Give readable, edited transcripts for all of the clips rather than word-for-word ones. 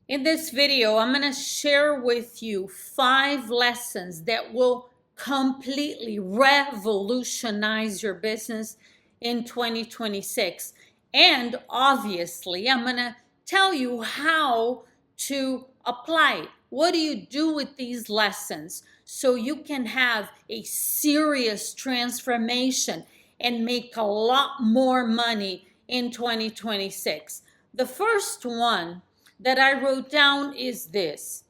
In this video, I'm going to share with you 5 lessons that will completely revolutionize your business in 2026. And obviously, I'm going to tell you how to apply it. What do you do with these lessons so you can have a serious transformation and make a lot more money in 2026? The first one that I wrote down is this: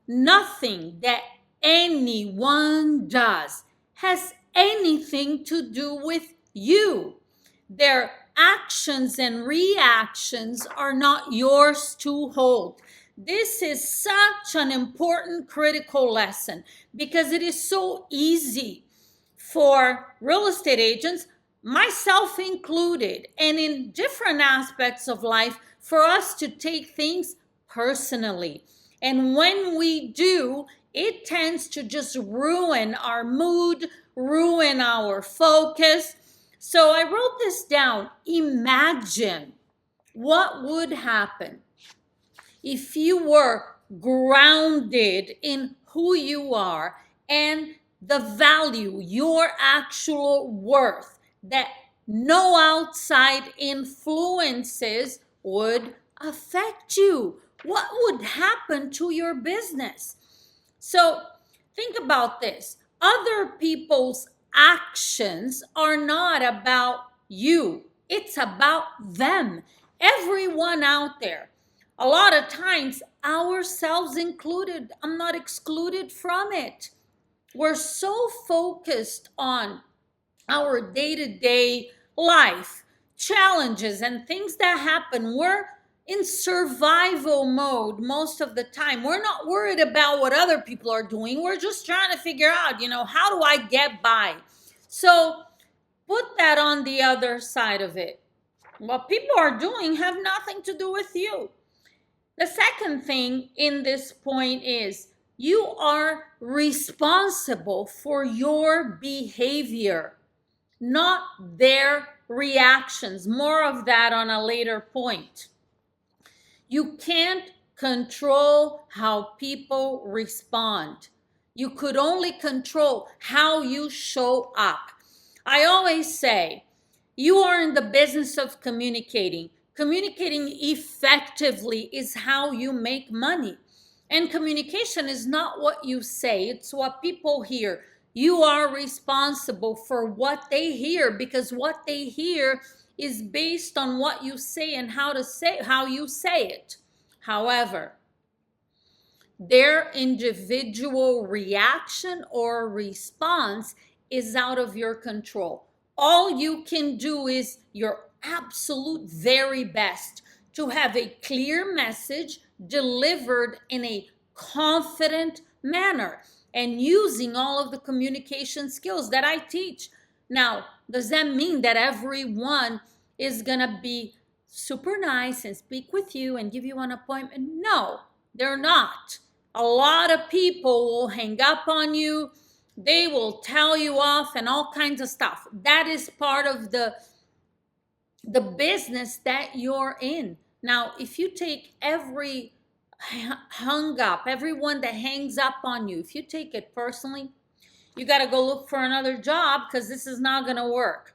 nothing that anyone does has anything to do with you. Their actions and reactions are not yours to hold. This is such an important critical lesson because it is so easy for real estate agents, myself included, and in different aspects of life, for us to take things personally. And when we do, it tends to just ruin our mood, ruin our focus. So I wrote this down. Imagine what would happen if you were grounded in who you are and the value, your actual worth, that no outside influences would affect you. What would happen to your business? So think about this. Other people's actions are not about you, it's about them. Everyone out there, a lot of times, ourselves included, I'm not excluded from it. We're so focused on our day-to-day life, challenges, and things that happen. We're in survival mode most of the time. We're not worried about what other people are doing. We're just trying to figure out, how do I get by? So put that on the other side of it. What people are doing have nothing to do with you. The second thing in this point is you are responsible for your behavior, not their reactions. More of that on a later point. You can't control how people respond. You could only control how you show up. I always say, you are in the business of communicating. Communicating effectively is how you make money. And communication is not what you say, it's what people hear. You are responsible for what they hear because what they hear is based on what you say and how you say it. However, their individual reaction or response is out of your control. All you can do is your absolute very best to have a clear message delivered in a confident manner and using all of the communication skills that I teach. Now, does that mean that everyone is going to be super nice and speak with you and give you an appointment? No, they're not. A lot of people will hang up on you. They will tell you off and all kinds of stuff. That is part of the business that you're in. Now, if you take everyone that hangs up on you, if you take it personally, you got to go look for another job because this is not going to work.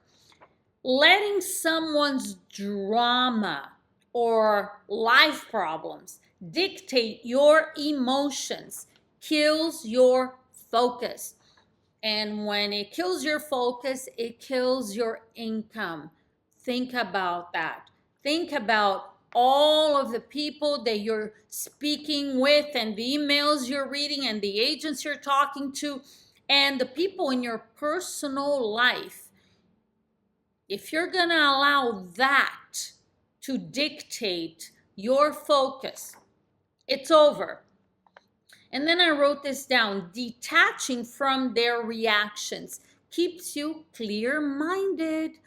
Letting someone's drama or life problems dictate your emotions kills your focus. And when it kills your focus, it kills your income. Think about that. Think about all of the people that you're speaking with and the emails you're reading and the agents you're talking to and the people in your personal life. If you're going to allow that to dictate your focus, it's over. And then I wrote this down. Detaching from their reactions keeps you clear-minded,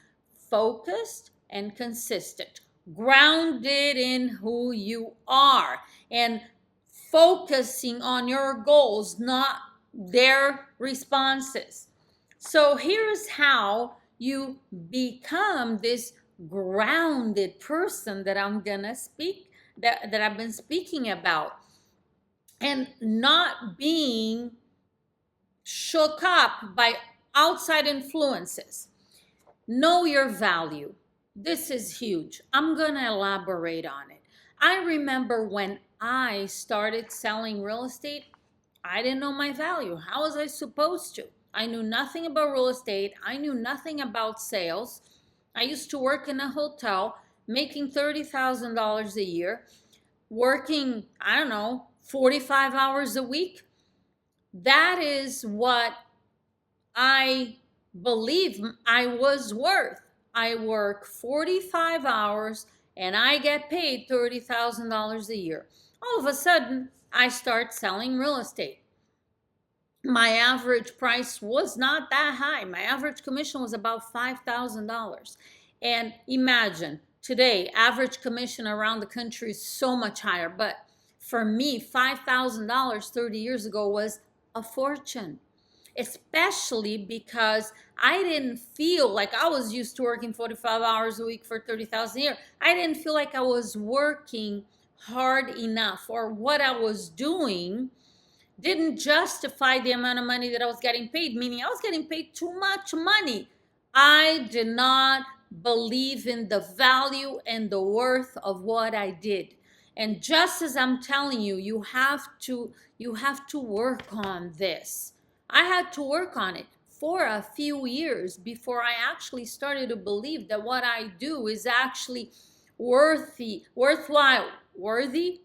focused, and consistent. Grounded in who you are and focusing on your goals, not their responses. So here's how you become this grounded person that I'm gonna speak that I've been speaking about, and not being shook up by outside influences. Know your value. This is huge. I'm going to elaborate on it. I remember when I started selling real estate, I didn't know my value. How was I supposed to? I knew nothing about real estate. I knew nothing about sales. I used to work in a hotel making $30,000 a year, working, I don't know, 45 hours a week. That is what I believe I was worth. I work 45 hours and I get paid $30,000 a year. All of a sudden, I start selling real estate. My average price was not that high. My average commission was about $5,000. And imagine today, average commission around the country is so much higher. But for me, $5,000 30 years ago was a fortune, especially because I didn't feel like I was used to working 45 hours a week for 30,000 a year. I didn't feel like I was working hard enough, or what I was doing didn't justify the amount of money that I was getting paid, meaning I was getting paid too much money. I did not believe in the value and the worth of what I did. And just as I'm telling you, you have to work on this. I had to work on it for a few years before I actually started to believe that what I do is actually worthwhile, worthy,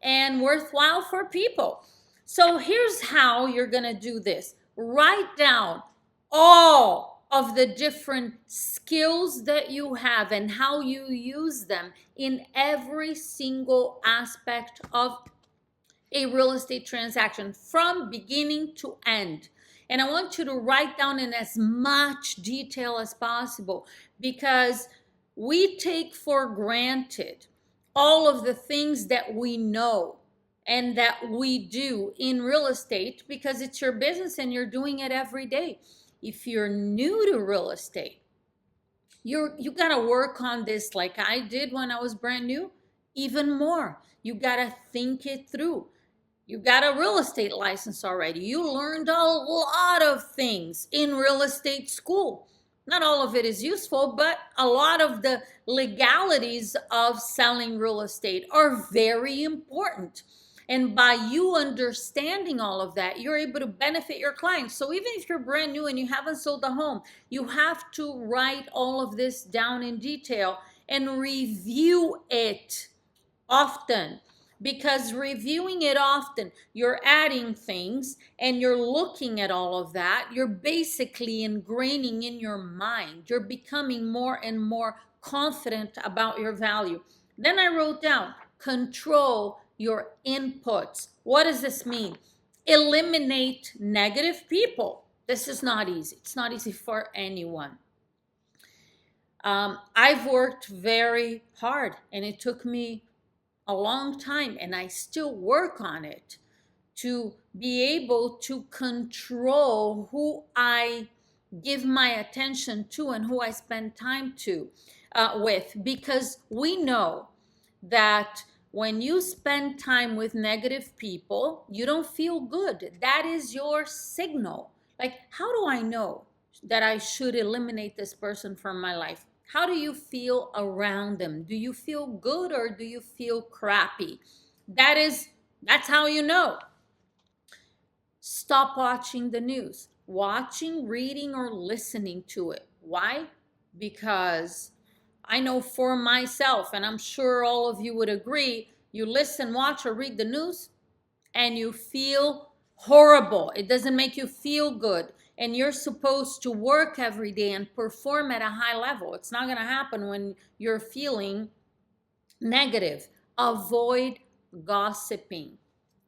and worthwhile for people. So here's how you're going to do this. Write down all of the different skills that you have and how you use them in every single aspect of a real estate transaction from beginning to end. And I want you to write down in as much detail as possible, because we take for granted all of the things that we know and that we do in real estate because it's your business and you're doing it every day. If you're new to real estate, you got to work on this like I did when I was brand new, even more. You got to think it through. You got a real estate license already. You learned a lot of things in real estate school. Not all of it is useful, but a lot of the legalities of selling real estate are very important. And by you understanding all of that, you're able to benefit your clients. So even if you're brand new and you haven't sold a home, you have to write all of this down in detail and review it often, because reviewing it often, you're adding things and you're looking at all of that. You're basically ingraining in your mind. You're becoming more and more confident about your value. Then I wrote down, control your inputs. What does this mean? Eliminate negative people. This is not easy. It's not easy for anyone. I've worked very hard and it took me a long time, and I still work on it to be able to control who I give my attention to and who I spend time with, because we know that when you spend time with negative people, you don't feel good. That is your signal. Like, how do I know that I should eliminate this person from my life? How do you feel around them? Do you feel good or do you feel crappy? That's how you know. Stop watching the news. Watching, reading, or listening to it. Why? Because I know for myself, and I'm sure all of you would agree, you listen, watch, or read the news, and you feel horrible. It doesn't make you feel good. And you're supposed to work every day and perform at a high level. It's not going to happen when you're feeling negative. Avoid gossiping.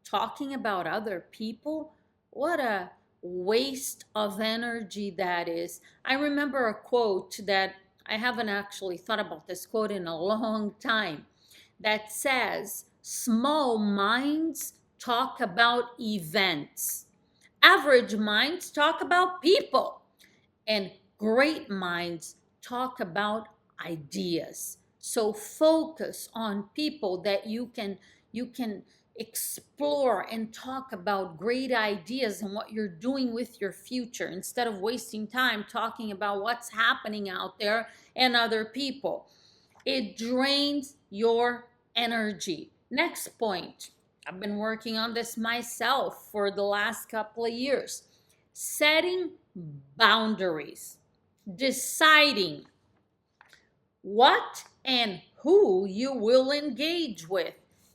Talking about other people, what a waste of energy that is. I remember a quote that I haven't actually thought about this quote in a long time, that says, small minds talk about events. Average minds talk about people. And great minds talk about ideas. So focus on people that you can explore and talk about great ideas and what you're doing with your future, instead of wasting time talking about what's happening out there and other people. It drains your energy. Next point. I've been working on this myself for the last couple of years. Setting boundaries. Deciding what and who you will engage with,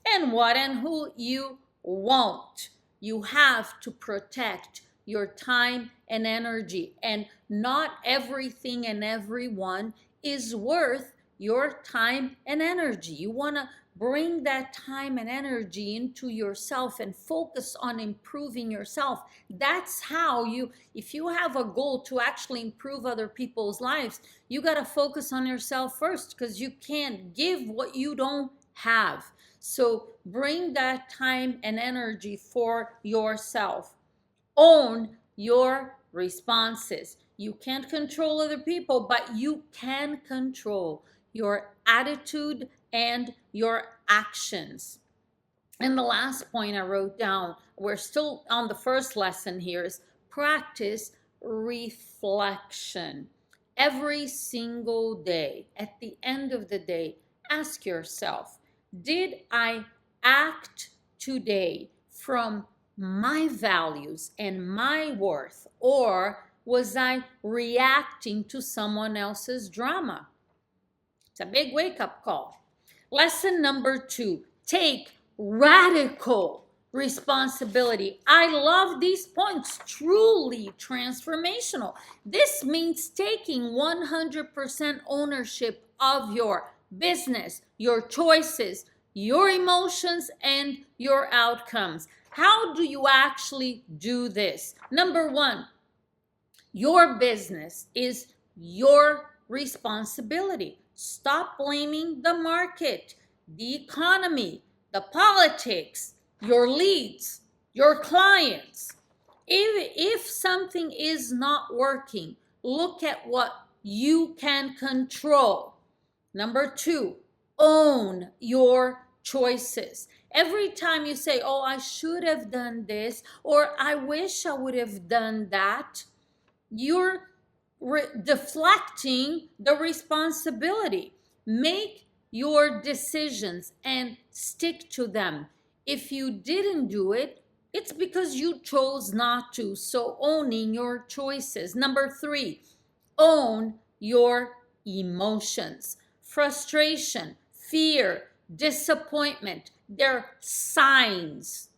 and what and who you won't. You have to protect your time and energy, and not everything and everyone is worth your time and energy. You want to bring that time and energy into yourself and focus on improving yourself. That's how you, if you have a goal to actually improve other people's lives, you got to focus on yourself first, because you can't give what you don't have. So bring that time and energy for yourself. Own your responses. You can't control other people, but you can control your attitude and your actions. And the last point I wrote down, we're still on the first lesson here, is practice reflection. Every single day, at the end of the day, ask yourself, did I act today from my values and my worth, or was I reacting to someone else's drama? It's a big wake-up call. Lesson number 2, take radical responsibility. I love these points, truly transformational. This means taking 100% ownership of your business, your choices, your emotions, and your outcomes. How do you actually do this? Number 1, your business is your responsibility. Stop blaming the market, the economy, the politics, your leads, your clients. If something is not working, look at what you can control. Number 2, own your choices. Every time you say, oh, I should have done this, or I wish I would have done that, you're deflecting the responsibility. Make your decisions and stick to them. If you didn't do it, it's because you chose not to. So owning your choices. Number 3, own your emotions. Frustration, fear, disappointment, they're signs,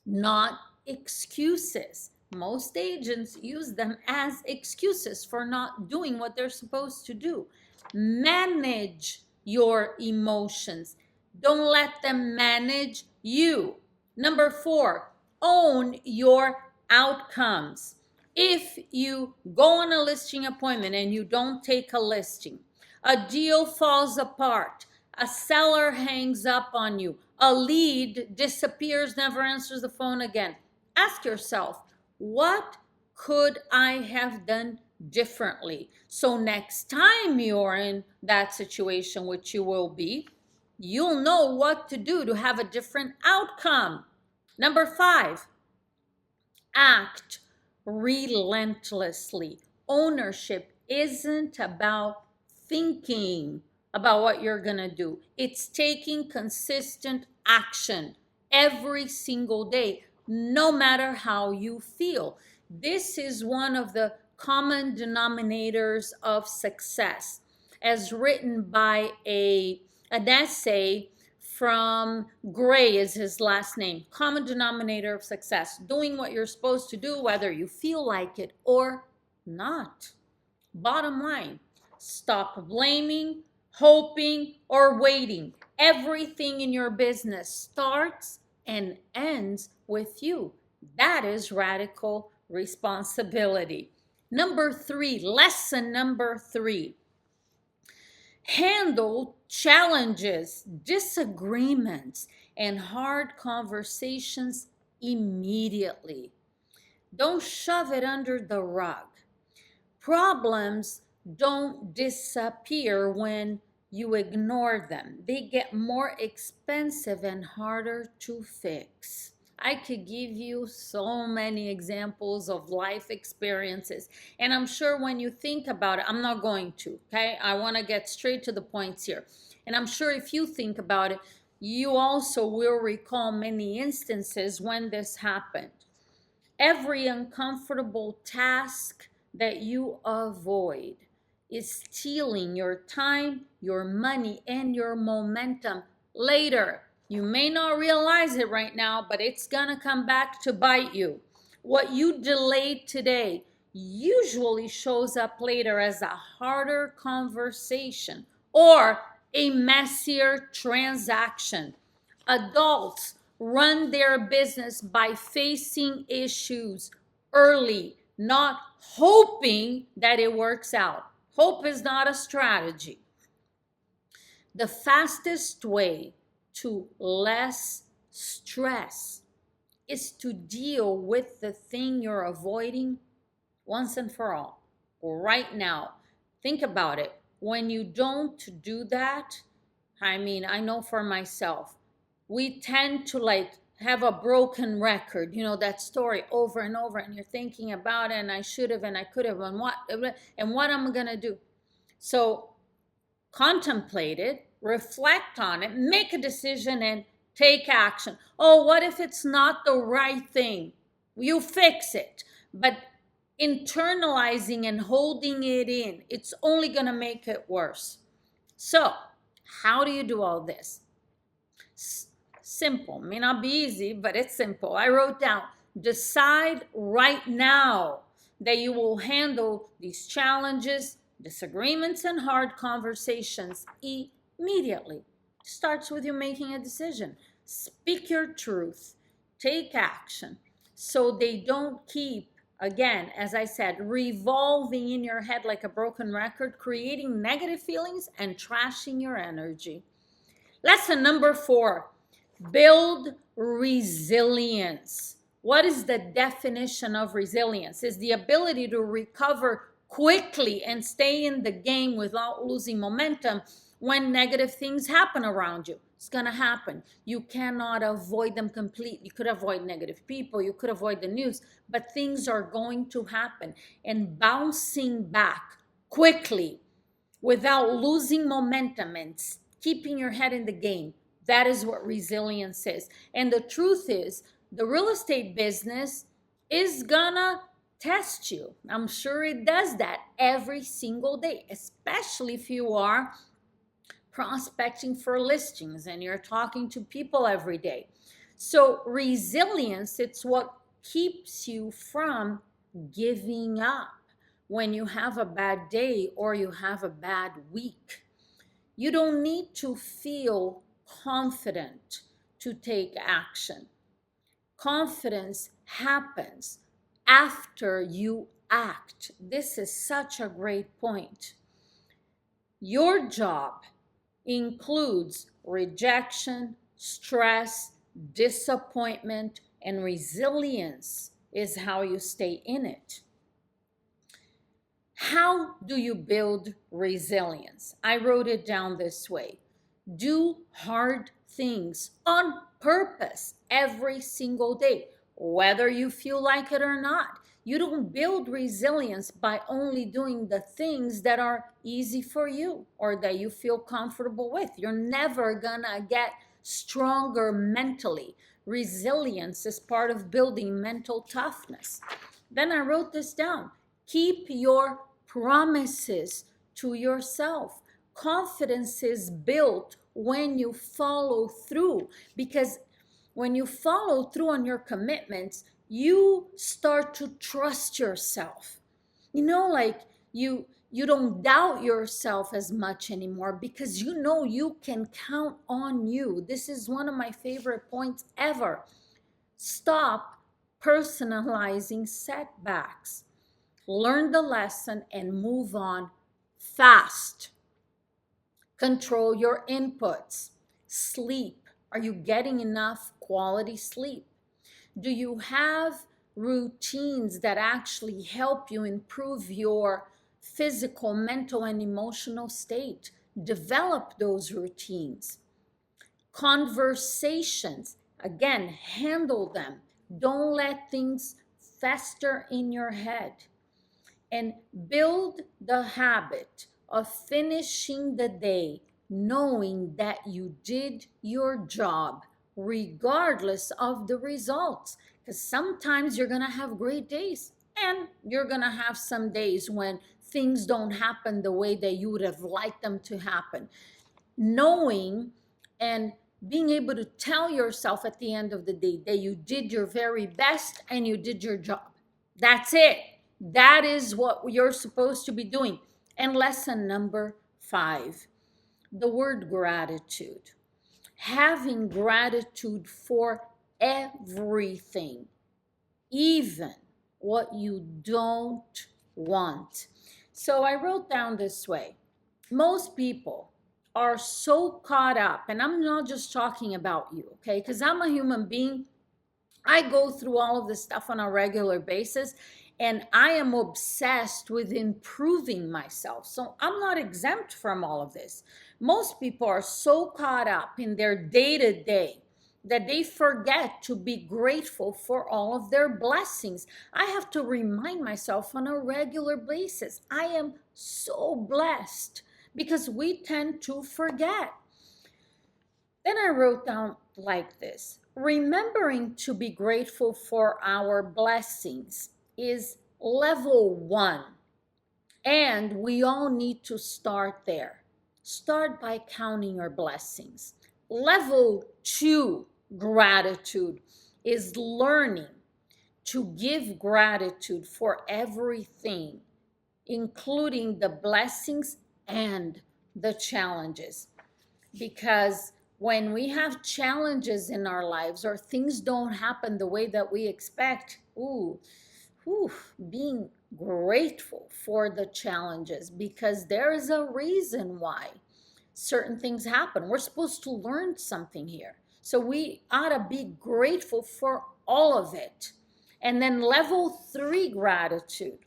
not excuses. Most agents use them as excuses for not doing what they're supposed to do. Manage your emotions. Don't let them manage you. Number 4, own your outcomes. If you go on a listing appointment and you don't take a listing, a deal falls apart, a seller hangs up on you, a lead disappears, never answers the phone again, ask yourself, what could I have done differently? So next time you're in that situation, which you will be, you'll know what to do to have a different outcome. Number 5, act relentlessly. Ownership isn't about thinking about what you're going to do, it's taking consistent action every single day, no matter how you feel. This is one of the common denominators of success, as written by an essay from Gray, is his last name. Common denominator of success, doing what you're supposed to do, whether you feel like it or not. Bottom line, stop blaming, hoping, or waiting. Everything in your business starts and ends with you. That is radical responsibility. Number 3, lesson number 3, handle challenges, disagreements, and hard conversations immediately. Don't shove it under the rug. Problems don't disappear when you ignore them. They get more expensive and harder to fix. I could give you so many examples of life experiences. And I'm sure when you think about it, I'm not going to, okay? I want to get straight to the points here. And I'm sure if you think about it, you also will recall many instances when this happened. Every uncomfortable task that you avoid is stealing your time, your money, and your momentum later. You may not realize it right now, but it's gonna come back to bite you. What you delayed today usually shows up later as a harder conversation or a messier transaction. Adults run their business by facing issues early, not hoping that it works out. Hope is not a strategy. The fastest way to less stress is to deal with the thing you're avoiding once and for all, right now. Think about it. When you don't do that, I mean, I know for myself, we tend to like have a broken record, you know, that story over and over, and you're thinking about it, and I should have, and I could have, and what am I gonna do? So contemplate it, reflect on it, make a decision, and take action. Oh, what if it's not the right thing? You fix it. But internalizing and holding it in, it's only going to make it worse. So, how do you do all this? Simple. May not be easy, but it's simple. I wrote down, decide right now that you will handle these challenges, disagreements, and hard conversations immediately. Starts with you making a decision. Speak your truth. Take action so they don't keep, again, as I said, revolving in your head like a broken record, creating negative feelings and trashing your energy. Lesson number 4, build resilience. What is the definition of resilience? It's the ability to recover quickly and stay in the game without losing momentum when negative things happen around you. It's going to happen. You cannot avoid them completely. You could avoid negative people, you could avoid the news, but things are going to happen. And bouncing back quickly without losing momentum and keeping your head in the game, that is what resilience is. And the truth is, the real estate business is gonna test you. I'm sure it does that every single day, especially if you are prospecting for listings and you're talking to people every day. So resilience, it's what keeps you from giving up when you have a bad day or you have a bad week. You don't need to feel confident to take action. Confidence happens after you act. This is such a great point. Your job includes rejection, stress, disappointment, and resilience is how you stay in it. How do you build resilience? I wrote it down this way. Do hard things on purpose every single day, whether you feel like it or not. You don't build resilience by only doing the things that are easy for you or that you feel comfortable with. You're never gonna get stronger mentally. Resilience is part of building mental toughness. Then I wrote this down. Keep your promises to yourself. Confidence is built when you follow through, because when you follow through on your commitments, you start to trust yourself. You know, like you don't doubt yourself as much anymore because you know you can count on you. This is one of my favorite points ever. Stop personalizing setbacks. Learn the lesson and move on fast. Control your inputs. Sleep. Are you getting enough quality sleep? Do you have routines that actually help you improve your physical, mental, and emotional state? develop those routines. Conversations, again, handle them. Don't let things fester in your head. And build the habit of finishing the day knowing that you did your job regardless of the results. Because sometimes you're going to have great days and you're going to have some days when things don't happen the way that you would have liked them to happen. Knowing and being able to tell yourself at the end of the day that you did your very best and you did your job. That's it. That is what you're supposed to be doing. And lesson number 5, the word gratitude. Having gratitude for everything, even what you don't want. So I wrote down this way. Most people are so caught up, and I'm not just talking about you, okay? Because I'm a human being. I go through all of this stuff on a regular basis, and I am obsessed with improving myself. So I'm not exempt from all of this. Most people are so caught up in their day to day that they forget to be grateful for all of their blessings. I have to remind myself on a regular basis. I am so blessed because we tend to forget. Then I wrote down like this: remembering to be grateful for our blessings is level 1. And we all need to start there. Start by counting your blessings. Level 2, gratitude, is learning to give gratitude for everything, including the blessings and the challenges. Because when we have challenges in our lives or things don't happen the way that we expect, being grateful for the challenges, because there is a reason why certain things happen. We're supposed to learn something here. So we ought to be grateful for all of it. And then level 3, gratitude.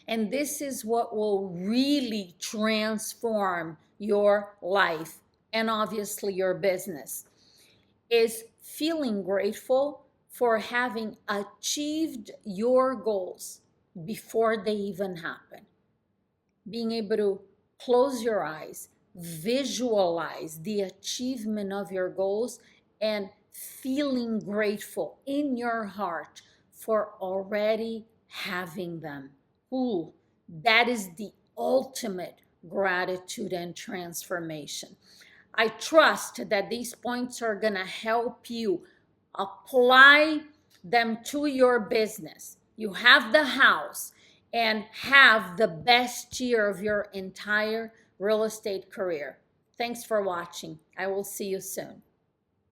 And this is what will really transform your life and obviously your business, is feeling grateful for having achieved your goals before they even happen. Being able to close your eyes, visualize the achievement of your goals, and feeling grateful in your heart for already having them. That is the ultimate gratitude and transformation. I trust that these points are going to help you apply them to your business. You have the house and have the best year of your entire real estate career. Thanks for watching. I will see you soon.